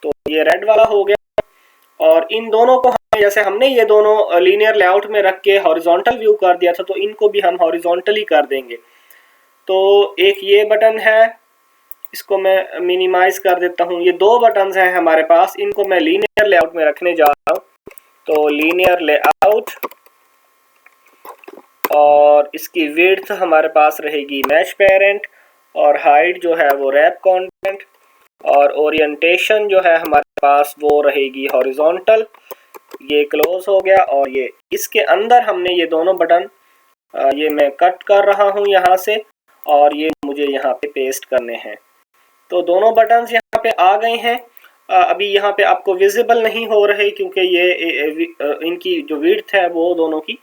तो ये रेड वाला हो गया। और इन दोनों को हमें, जैसे हमने ये दोनों लीनियर लेआउट में रख के हॉरिजॉन्टल व्यू कर दिया था, तो इनको भी हम हॉरिजॉन्टली कर देंगे। तो एक ये बटन है, इसको मैं मिनिमाइज कर देता हूँ। ये 2 बटन्स हैं हमारे पास, इनको मैं लीनियर लेआउट में रखने जा रहा हूँ। तो लीनियर लेआउट, और इसकी विड्थ हमारे पास रहेगी मैच पेरेंट, और हाइट जो है वो रैप कंटेंट, और ओरिएंटेशन जो है हमारे पास वो रहेगी हॉरिजॉन्टल। ये क्लोज हो गया। और ये इसके अंदर हमने ये दोनों बटन, ये मैं कट कर रहा हूँ यहाँ से, और ये मुझे यहाँ पे पेस्ट करने हैं। तो दोनों बटन्स यहाँ पे आ गए हैं। अभी यहाँ पे आपको विजिबल नहीं हो रहे क्योंकि ये इनकी जो विड्थ है वो दोनों की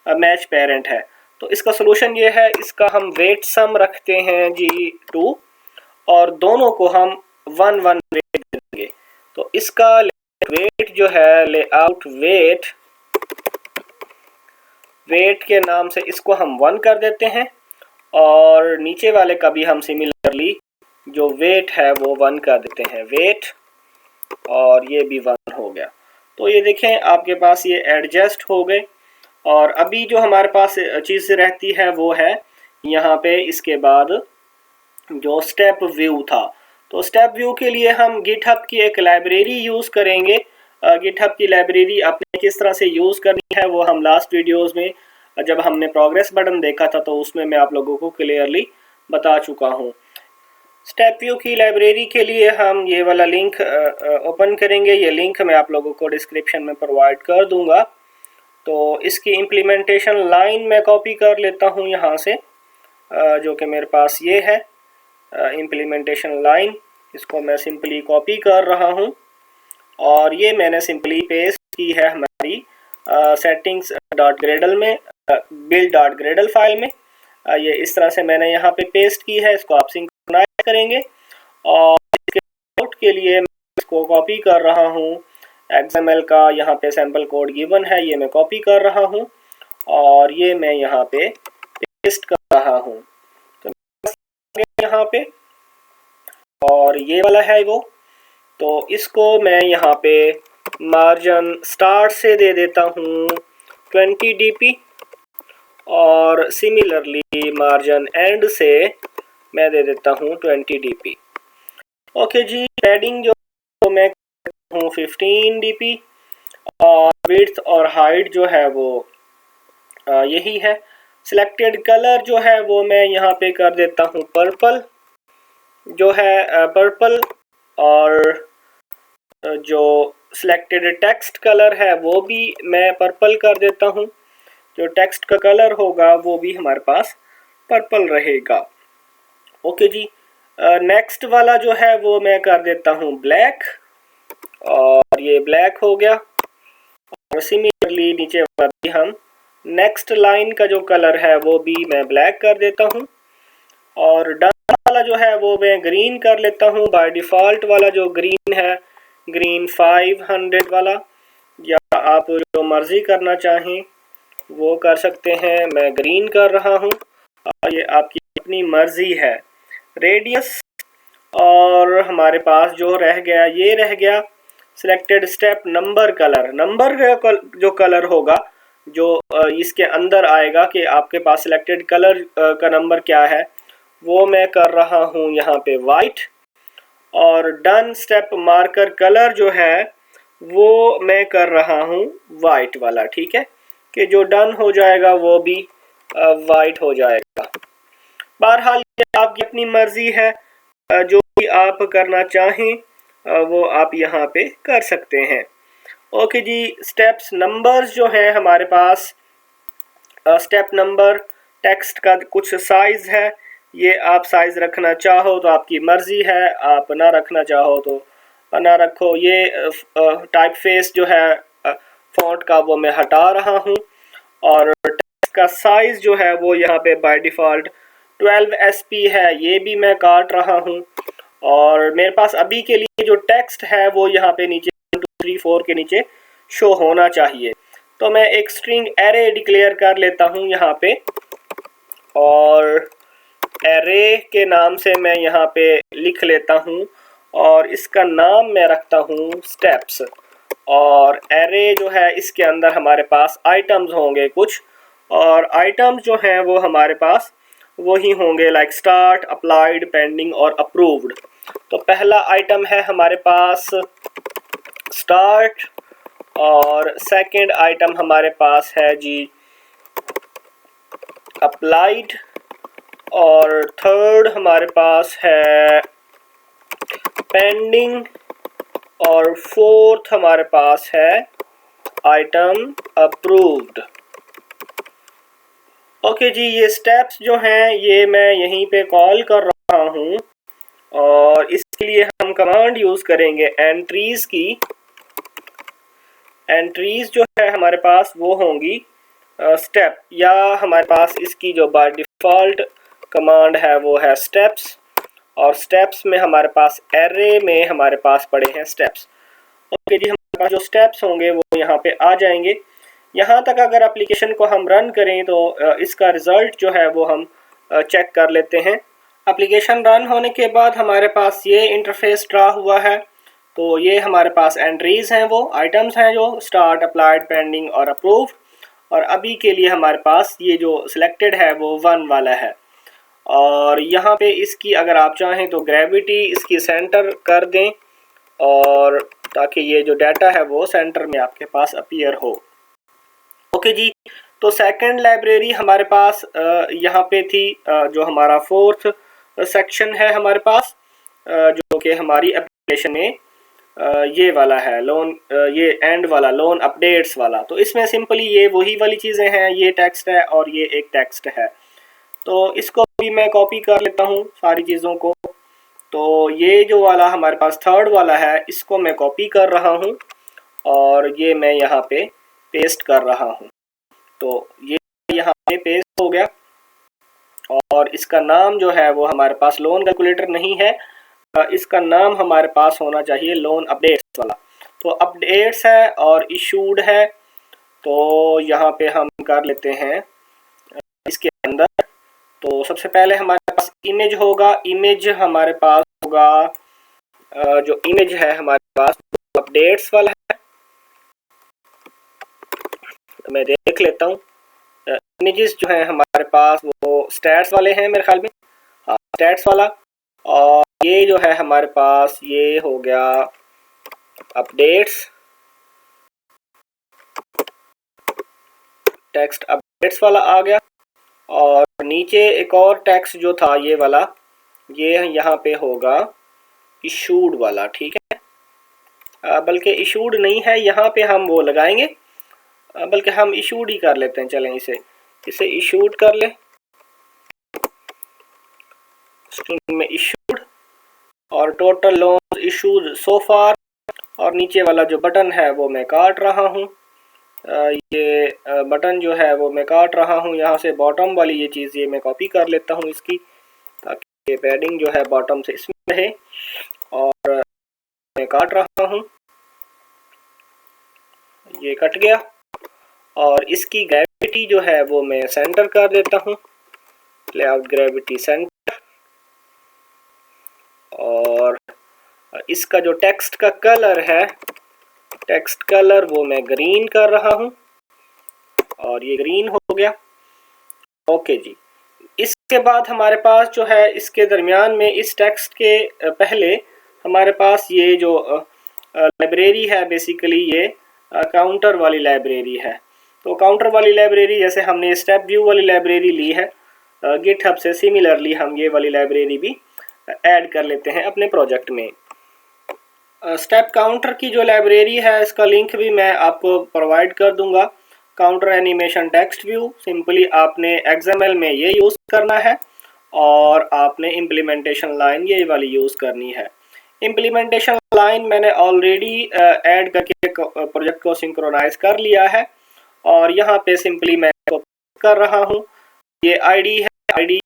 मैच पेरेंट है। तो इसका सोल्यूशन ये है, इसका हम वेट सम रखते हैं G2, और दोनों को हम 1 वेट देंगे। तो इसका वेट जो है लेआउट वेट, वेट के नाम से इसको हम 1 कर देते हैं, और नीचे वाले का भी हम सिमिलरली जो वेट है वो 1 कर देते हैं, वेट, और ये भी 1 हो गया। तो ये देखें आपके पास ये एडजस्ट हो गए। और अभी जो हमारे पास चीज़ रहती है वो है यहाँ पे इसके बाद जो स्टेप व्यू था। तो स्टेप व्यू के लिए हम गिटहब की एक लाइब्रेरी यूज़ करेंगे। गिटहब की लाइब्रेरी आपने किस तरह से यूज़ करनी है वो हम लास्ट वीडियोस में जब हमने प्रोग्रेस बटन देखा था तो उसमें मैं आप लोगों को क्लियरली बता चुका हूँ। स्टेप व्यू की लाइब्रेरी के लिए हम ये वाला लिंक ओपन करेंगे। ये लिंक मैं आप लोगों को डिस्क्रिप्शन में प्रोवाइड कर दूंगा। तो इसकी इम्प्लीमेंटेशन लाइन मैं कॉपी कर लेता हूँ यहाँ से, जो कि मेरे पास ये है इम्प्लीमेंटेशन लाइन। इसको मैं सिंपली कॉपी कर रहा हूँ और ये मैंने सिंपली पेस्ट की है हमारी settings.gradle में। build डॉट ग्रेडल फाइल में। ये इस तरह से मैंने यहाँ पे पेस्ट की है, इसको आप सिंक्रोनाइज करेंगे। और इसके आउट के लिए मैं इसको कॉपी कर रहा हूँ, XML का यहाँ पे सैम्पल कोड गिवन है, ये मैं कॉपी कर रहा हूँ और ये मैं यहाँ पे पेस्ट कर रहा हूँ। तो यहाँ पे और ये वाला है वो, तो इसको मैं यहाँ पे मार्जिन स्टार्ट से दे देता हूँ 20 dp और सिमिलरली मार्जिन एंड से मैं दे देता हूँ 20 dp। ओके जी, पैडिंग जो मैं हूँ 15 dp और विड्थ और हाइट जो है वो यही है। सिलेक्टेड कलर जो है वो मैं यहाँ पे कर देता हूँ पर्पल, जो है पर्पल। और जो सिलेक्टेड टेक्स्ट कलर है वो भी मैं पर्पल कर देता हूँ। जो टेक्स्ट का कलर होगा वो भी हमारे पास पर्पल रहेगा। ओके जी, नेक्स्ट वाला जो है वो मैं कर देता हूँ ब्लैक और ये ब्लैक हो गया। और सिमिलरली नीचे वाला भी हम नेक्स्ट लाइन का जो कलर है वो भी मैं ब्लैक कर देता हूँ। और डन वाला जो है वो मैं ग्रीन कर लेता हूँ। बाय डिफ़ॉल्ट वाला जो ग्रीन है, ग्रीन 500 वाला, या आप जो मर्ज़ी करना चाहें वो कर सकते हैं। मैं ग्रीन कर रहा हूँ और ये आपकी अपनी मर्ज़ी है। रेडियस और हमारे पास जो रह गया, ये रह गया selected step number colour. Number जो कलर होगा जो इसके अंदर आएगा कि आपके पास सिलेक्टेड कलर का नंबर क्या है, वो मैं कर रहा हूँ यहाँ पे वाइट। और डन स्टेप मार्कर कलर जो है वो मैं कर रहा हूँ वाइट वाला। ठीक है, कि जो डन हो जाएगा वो भी वाइट हो जाएगा। बहरहाल ये आपकी अपनी मर्जी है, जो भी आप करना चाहें वो आप यहाँ पे कर सकते हैं। ओके जी, स्टेप्स नंबर्स जो हैं हमारे पास, स्टेप नंबर टेक्स्ट का कुछ साइज़ है, ये आप साइज़ रखना चाहो तो आपकी मर्ज़ी है, आप ना रखना चाहो तो ना रखो। ये टाइप फेस जो है फ़ॉन्ट का वो मैं हटा रहा हूँ। और टेक्स्ट का साइज़ जो है वो यहाँ पे बाय डिफ़ॉल्ट 12 SP है, ये भी मैं काट रहा हूँ। और मेरे पास अभी के लिए जो टेक्स्ट है वो यहाँ पे नीचे 1 2 3 4 के नीचे शो होना चाहिए। तो मैं एक स्ट्रिंग एरे डिक्लेयर कर लेता हूँ यहाँ पे, और एरे के नाम से मैं यहाँ पे लिख लेता हूँ और इसका नाम मैं रखता हूँ स्टेप्स। और एरे जो है इसके अंदर हमारे पास आइटम्स होंगे कुछ, और आइटम्स जो हैं वो हमारे पास वही होंगे लाइक स्टार्ट, अप्लाइड, पेंडिंग और अप्रूव्ड। तो पहला आइटम है हमारे पास स्टार्ट, और सेकंड आइटम हमारे पास है जी अप्लाइड, और थर्ड हमारे पास है पेंडिंग, और फोर्थ हमारे पास है आइटम अप्रूव्ड। ओके जी, ये स्टेप्स जो हैं ये मैं यहीं पे कॉल कर रहा हूँ, और इसके लिए हम कमांड यूज़ करेंगे एंट्रीज़ की। एंट्रीज़ जो है हमारे पास वो होंगी स्टेप, या हमारे पास इसकी जो बाय डिफ़ॉल्ट कमांड है वो है स्टेप्स। और स्टेप्स में हमारे पास एरे में हमारे पास पड़े हैं स्टेप्स। ओके जी, हमारे पास जो स्टेप्स होंगे वो यहाँ पे आ जाएंगे। यहाँ तक अगर एप्लीकेशन को हम रन करें तो इसका रिज़ल्ट जो है वो हम चेक कर लेते हैं। एप्लीकेशन रन होने के बाद हमारे पास ये इंटरफेस ड्रा हुआ है। तो ये हमारे पास एंट्रीज़ हैं, वो आइटम्स हैं जो स्टार्ट, अप्लाइड, पेंडिंग और अप्रूव। और अभी के लिए हमारे पास ये जो सिलेक्टेड है वो 1 वाला है। और यहाँ पे इसकी अगर आप चाहें तो ग्रेविटी इसकी सेंटर कर दें, और ताकि ये जो डाटा है वो सेंटर में आपके पास अपीयर हो। ओके जी, तो सेकंड लाइब्रेरी हमारे पास यहाँ पे थी, जो हमारा फोर्थ सेक्शन है हमारे पास, जो कि हमारी एप्लीकेशन में ये वाला है लोन, ये एंड वाला लोन अपडेट्स वाला। तो इसमें सिंपली ये वही वाली चीज़ें हैं, ये टेक्स्ट है और ये एक टेक्स्ट है। तो इसको भी मैं कॉपी कर लेता हूँ सारी चीज़ों को। तो ये जो वाला हमारे पास थर्ड वाला है इसको मैं कॉपी कर रहा हूँ और ये मैं यहाँ पे पेस्ट कर रहा हूँ। तो ये यहाँ पे पेस्ट हो गया और इसका नाम जो है वो हमारे पास लोन कैलकुलेटर नहीं है, इसका नाम हमारे पास होना चाहिए लोन अपडेट्स वाला। तो अपडेट्स है और इशूड है, तो यहाँ पे हम कर लेते हैं इसके अंदर। तो सबसे पहले हमारे पास इमेज होगा, इमेज हमारे पास होगा जो इमेज है हमारे पास अपडेट्स वाला है। तो मैं देख लेता हूँ, इमेजेस जो है हमारे पास वो स्टैट्स वाले हैं मेरे ख्याल में, हाँ स्टैट्स वाला। और ये जो है हमारे पास ये हो गया अपडेट्स, टेक्स्ट अपडेट्स वाला आ गया। और नीचे एक और टेक्स्ट जो था ये वाला, ये यहाँ पे होगा इशूड वाला, ठीक है। बल्कि इशूड नहीं है, यहाँ पे हम वो लगाएंगे, बल्कि हम इशूड ही कर लेते हैं। चलें इसे इशूड कर ले, स्ट्रिंग में इशूड और टोटल लोन इशूड सो फार। और नीचे वाला जो बटन है वो मैं काट रहा हूँ, ये बटन जो है वो मैं काट रहा हूँ। यहाँ से बॉटम वाली ये चीज़ ये मैं कॉपी कर लेता हूँ इसकी, ताकि ये पैडिंग जो है बॉटम से इसमें रहे। और मैं काट रहा हूँ, ये कट गया। और इसकी ग्रेविटी जो है वो मैं सेंटर कर देता हूँ, लेआउट ग्रेविटी सेंटर। और इसका जो टेक्स्ट का कलर है, टेक्स्ट कलर वो मैं ग्रीन कर रहा हूँ और ये ग्रीन हो गया। ओके जी। इसके बाद हमारे पास जो है इसके दरमियान में इस टेक्स्ट के पहले हमारे पास ये जो लाइब्रेरी है, बेसिकली ये काउंटर वाली लाइब्रेरी है। तो काउंटर वाली लाइब्रेरी जैसे हमने स्टेप व्यू वाली लाइब्रेरी ली है गिटहब से, सिमिलरली हम ये वाली लाइब्रेरी भी ऐड कर लेते हैं अपने प्रोजेक्ट में। स्टेप काउंटर की जो लाइब्रेरी है इसका लिंक भी मैं आपको प्रोवाइड कर दूंगा। Counter animation text view, simply आपने XML में ये यूज़ करना है और आपने इम्प्लीमेंटेशन लाइन ये वाली यूज़ करनी है। इम्प्लीमेंटेशन लाइन मैंने ऑलरेडी ऐड करके प्रोजेक्ट को सिंक्रोनाइज कर लिया है और यहाँ पे सिंपली मैं कर रहा हूँ। ये आईडी है, आईडी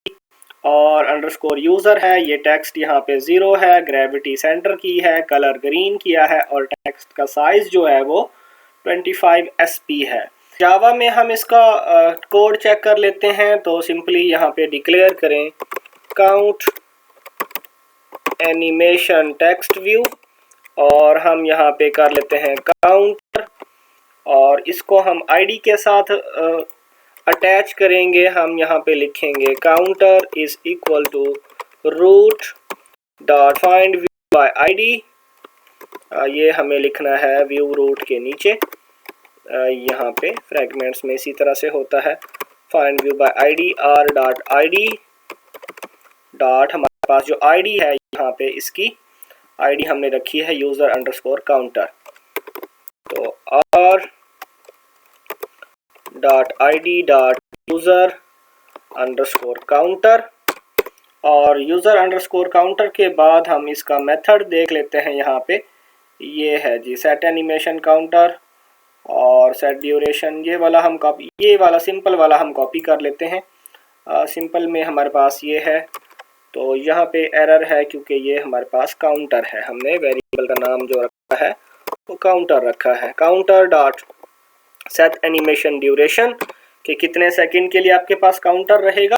और अंडरस्कोर यूज़र है, ये टेक्स्ट यहाँ पे 0 है, ग्रेविटी सेंटर की है, कलर ग्रीन किया है और टेक्स्ट का साइज जो है वो 25 SP है। जावा में हम इसका कोड चेक कर लेते हैं। तो सिंपली यहाँ पे डिक्लेयर करें काउंट एनिमेशन टेक्स्ट व्यू और हम यहाँ पे कर लेते हैं काउंटर और इसको हम आईडी के साथ अटैच करेंगे। हम यहाँ पे लिखेंगे counter is equal to root dot find view by ID. ये हमें लिखना है व्यू रूट के नीचे, यहाँ पे फ्रैगमेंट्स में इसी तरह से होता है, find view by ID R dot ID dot, हमारे पास जो आईडी है यहाँ पे इसकी आईडी हमने रखी है यूज़र अंडरस्कोर काउंटर। तो are dot ID dot user underscore counter और यूज़र अंडरस्कोर काउंटर के बाद हम इसका मेथड देख लेते हैं। यहाँ पे ये है जी सेट एनिमेशन काउंटर और सेट ड्यूरेशन, ये वाला हम कॉपी, ये वाला सिंपल वाला हम कॉपी कर लेते हैं। सिंपल में हमारे पास ये है, तो यहाँ पे एरर है क्योंकि ये हमारे पास काउंटर है, हमने वेरिएबल का नाम जो रखा है वो काउंटर रखा है। Counter dot set animation duration कि कितने सेकंड के लिए आपके पास काउंटर रहेगा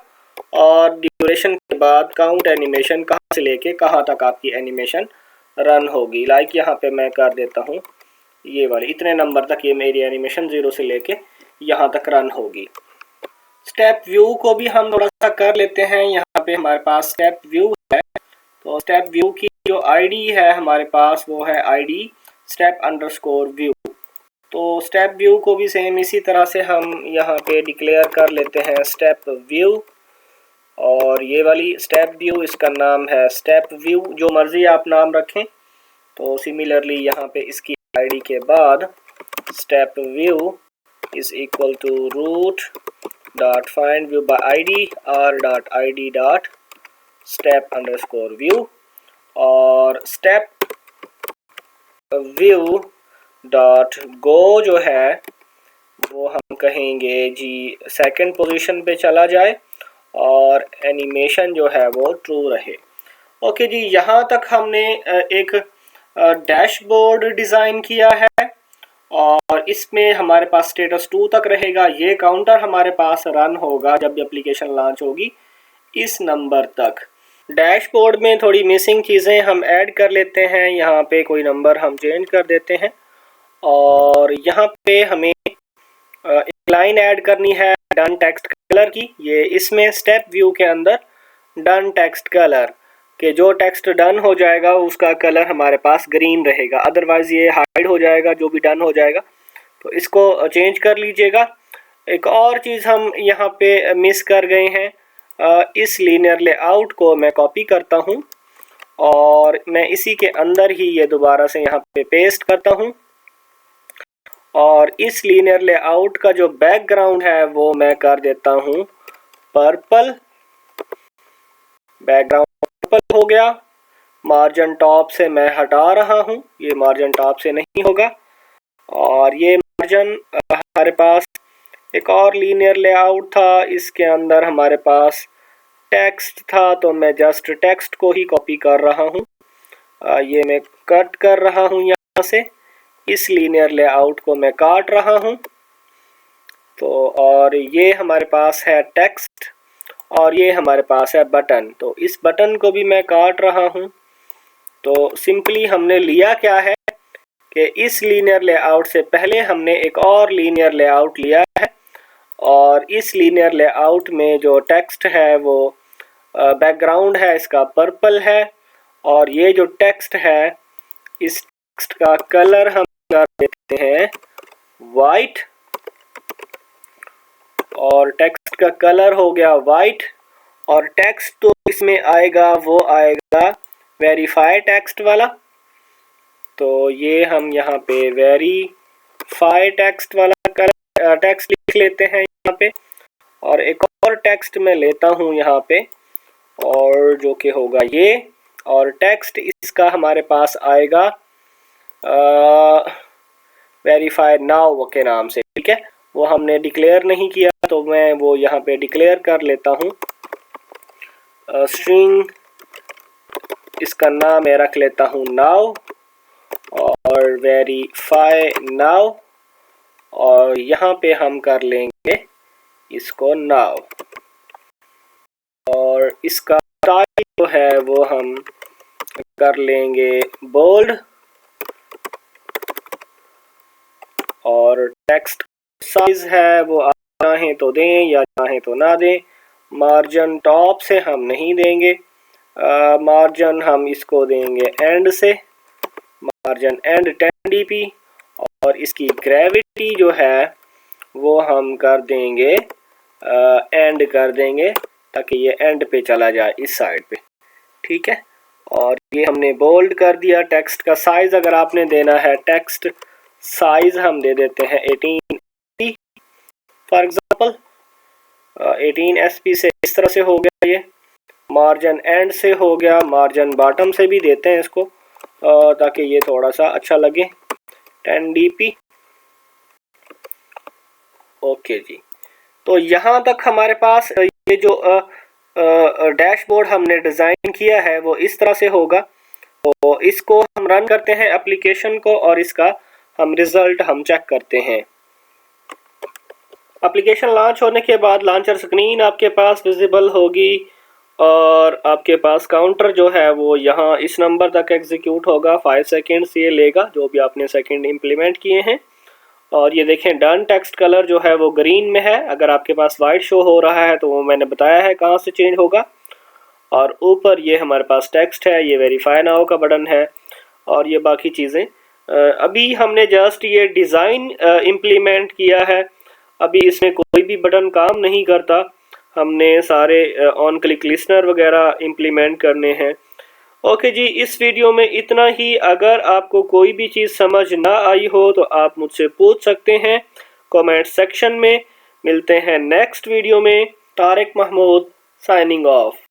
और ड्यूरेशन के बाद काउंट एनिमेशन कहाँ से लेके कहाँ तक आपकी एनिमेशन रन होगी। लाइक यहाँ पे मैं कर देता हूँ ये वाली, इतने नंबर तक ये मेरी एनिमेशन 0 से लेके यहाँ तक रन होगी। स्टेप व्यू को भी हम थोड़ा सा कर लेते हैं। यहाँ पे हमारे पास स्टेप व्यू है, तो स्टेप व्यू की जो आईडी है हमारे पास वो है आईडी स्टेप अंडरस्कोर व्यू। तो स्टेप व्यू को भी सेम इसी तरह से हम यहाँ पे डिक्लेयर कर लेते हैं स्टेप व्यू और ये वाली स्टेप व्यू, इसका नाम है स्टेप व्यू, जो मर्जी आप नाम रखें। तो सिमिलरली यहाँ पे इसकी आईडी के बाद step view is equal to root dot find view by ID R dot ID dot step underscore view और स्टेप व्यू डॉट गो जो है वो हम कहेंगे जी सेकंड पोजीशन पे चला जाए और एनिमेशन जो है वो ट्रू रहे। ओके जी, यहाँ तक हमने एक डैशबोर्ड डिज़ाइन किया है और इसमें हमारे पास स्टेटस 2 तक रहेगा। ये काउंटर हमारे पास रन होगा जब एप्लीकेशन लॉन्च होगी इस नंबर तक। डैशबोर्ड में थोड़ी मिसिंग चीज़ें हम ऐड कर लेते हैं। यहाँ पे कोई नंबर हम चेंज कर देते हैं और यहाँ पे हमें एक लाइन ऐड करनी है डन टेक्स्ट कलर की। ये इसमें स्टेप व्यू के अंदर डन टेक्स्ट कलर कि जो टेक्स्ट डन हो जाएगा उसका कलर हमारे पास ग्रीन रहेगा, अदरवाइज़ ये हाइड हो जाएगा जो भी डन हो जाएगा। तो इसको चेंज कर लीजिएगा। एक और चीज़ हम यहाँ पे मिस कर गए हैं, इस लीनियर लेआउट को मैं कॉपी करता हूँ और मैं इसी के अंदर ही ये दोबारा से यहाँ पे पेस्ट करता हूँ और इस लीनियर लेआउट का जो बैकग्राउंड है वो मैं कर देता हूँ पर्पल। बैकग्राउंड पर्पल हो गया। मार्जिन टॉप से मैं हटा रहा हूँ, ये मार्जिन टॉप से नहीं होगा। और ये मार्जिन हमारे पास एक और लीनियर लेआउट था, इसके अंदर हमारे पास टेक्स्ट था तो मैं जस्ट टेक्स्ट को ही कॉपी कर रहा हूँ। ये मैं कट कर रहा हूँ यहाँ से, इस लीनियर लेआउट को मैं काट रहा हूँ। तो और ये हमारे पास है टेक्स्ट और ये हमारे पास है बटन, तो इस बटन को भी मैं काट रहा हूँ। तो सिंपली हमने लिया क्या है कि इस लीनियर लेआउट से पहले हमने एक और लीनियर लेआउट लिया है और इस लीनियर लेआउट में जो टेक्स्ट है वो बैकग्राउंड है इसका पर्पल है और ये जो टेक्स्ट है इस टेक्स्ट का कलर हम कर देते हैं वाइट और टेक्स्ट का कलर हो गया वाइट। और टेक्स्ट तो इसमें आएगा वो आएगा वेरीफाई टेक्स्ट वाला, तो ये हम यहाँ पे वेरीफाई टेक्स्ट वाला टेक्स्ट लिख लेते हैं यहाँ पे। और एक और टेक्स्ट मैं लेता हूँ यहाँ पे और जो कि होगा ये, और टेक्स्ट इसका हमारे पास आएगा वेरीफाई नाउ के नाम से, ठीक है। वो हमने डिक्लेयर नहीं किया तो मैं वो यहाँ पे डिक्लेयर कर लेता हूँ। स्ट्रिंग इसका नाम मैं रख लेता हूँ नाउ और वेरीफाई नाउ और यहाँ पे हम कर लेंगे इसको नाउ और इसका स्टाइल जो है वो हम कर लेंगे बोल्ड और टेक्स्ट साइज है वो आप चाहें तो दें या चाहें तो ना दें। मार्जिन टॉप से हम नहीं देंगे, मार्जिन हम इसको देंगे एंड से, मार्जिन एंड 10 dp और इसकी ग्रेविटी जो है वो हम कर देंगे एंड कर देंगे ताकि ये एंड पे चला जाए इस साइड पे, ठीक है। और ये हमने बोल्ड कर दिया। टेक्स्ट का साइज अगर आपने देना है टेक्स्ट साइज हम दे देते हैं 18 फॉर एग्जांपल, 18 SP से इस तरह से हो गया। ये मार्जिन एंड से हो गया, मार्जिन बॉटम से भी देते हैं इसको ताकि ये थोड़ा सा अच्छा लगे 10 dp। ओके जी, तो यहाँ तक हमारे पास ये जो डैशबोर्ड हमने डिज़ाइन किया है वो इस तरह से होगा। तो इसको हम रन करते हैं एप्लीकेशन को और इसका हम रिज़ल्ट हम चेक करते हैं। एप्लीकेशन लॉन्च होने के बाद लॉन्चर स्क्रीन आपके पास विजिबल होगी और आपके पास काउंटर जो है वो यहाँ इस नंबर तक एग्जीक्यूट होगा। 5 सेकेंड्स ये लेगा जो भी आपने सेकंड इम्प्लीमेंट किए हैं। और ये देखें डन टेक्स्ट कलर जो है वो ग्रीन में है। अगर आपके पास वाइट शो हो रहा है तो वो मैंने बताया है कहाँ से चेंज होगा। और ऊपर ये हमारे पास टेक्स्ट है, ये वेरीफाई नाउ का बटन है और ये बाकी चीज़ें। अभी हमने जस्ट ये डिज़ाइन इम्प्लीमेंट किया है, अभी इसमें कोई भी बटन काम नहीं करता। हमने सारे ऑन क्लिक लिसनर वगैरह इम्प्लीमेंट करने हैं। ओके जी, इस वीडियो में इतना ही। अगर आपको कोई भी चीज़ समझ ना आई हो तो आप मुझसे पूछ सकते हैं कमेंट सेक्शन में। मिलते हैं नेक्स्ट वीडियो में। Tariq Mahmood signing of.